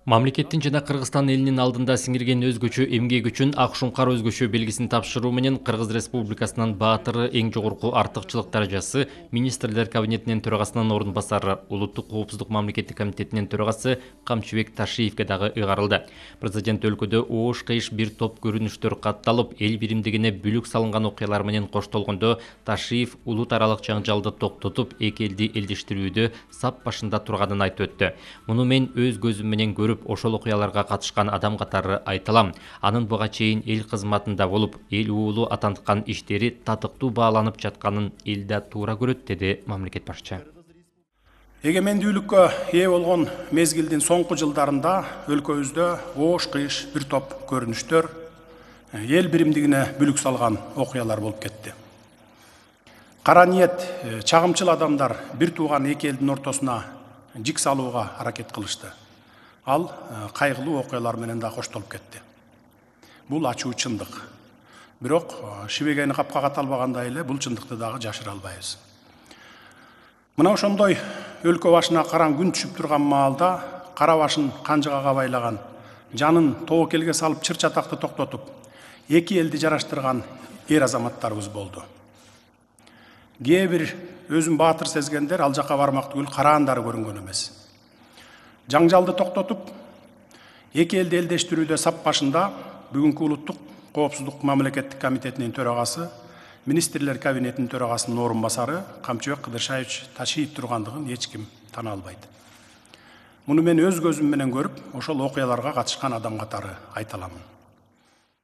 Мамлекеттин жана Кыргызстан элинин алдында сиңирген өзгөчө эмгек үчүн Ак Шуңкар өзгөчө белгисин тапшыруу менен Кыргыз Республикасынын баатыры эң жогорку артыкчылык даражасы министрлер кабинетинин төрагасынын орун басары Улуттук коопсуздук мамлекеттик комитетинин төрагасы Камчыбек Ташиевке дагы ыйгарылды. Президент өлкөдө оош кыйыш бир топ көрүнүштөр катталып, эл биримдигине бүлүк салынган окуялар менен коштолгондо Ташиев улут аралык жаңжалды токтотуп, эки элди элдештирүүдө сап башында турганын айтып өттү. Муну мен өз көзүм менен көрүп, ошол окуяларга катышкан адам катары айтылам. Анын буга чейин эл кызматында болуп, эл уулу атанткан иштери татыктуу бааланып жатканын эл да туура көрөт, деди мамлекет башчы. Эгемендүүлүккө ээ болгон мезгилдин соңку жылдарында өлкөбүздө оош кыйыш бир топ көрүнүштөр эл биримдигине бүлүк салган окуялар болуп кетти. Кара ниет, чагымчыл адамдар бир тууган эки элдин ортосуна жик салууга аракет кылышты. Ал кайгылуу окуялар менен да коштолуп кетти. Бул ачуу чындык. Бирок шибегени капкага талбагандай эле бул чындыкты дагы жашыра албайбыз. Мына ошондой өлкө башына караң күн түшүп турган маалда кара башын канжыгага байлаган, жанын тобокелге салып чыр чатакты токтотуп, эки элди жараштырган эр азаматтарыбыз болду. Кээ бир өзүн баатыр сезгендер ал жака бармак түгүл караандары көрүнгөн эмес. Жаңжалды токтотуп, эки элди элдештирүүдө сап башында бүгүнкү Улуттук коопсуздук мамлекеттик комитетинин төрагасы, министрлер кабинетинин төрагасынын орун басары Камчыбек Кыдыршаевич Ташиев тургандыгын эч ким тана албайт. Муну мен өз көзүм менен көрүп, ошол окуяларга катышкан адам катары айта аламын.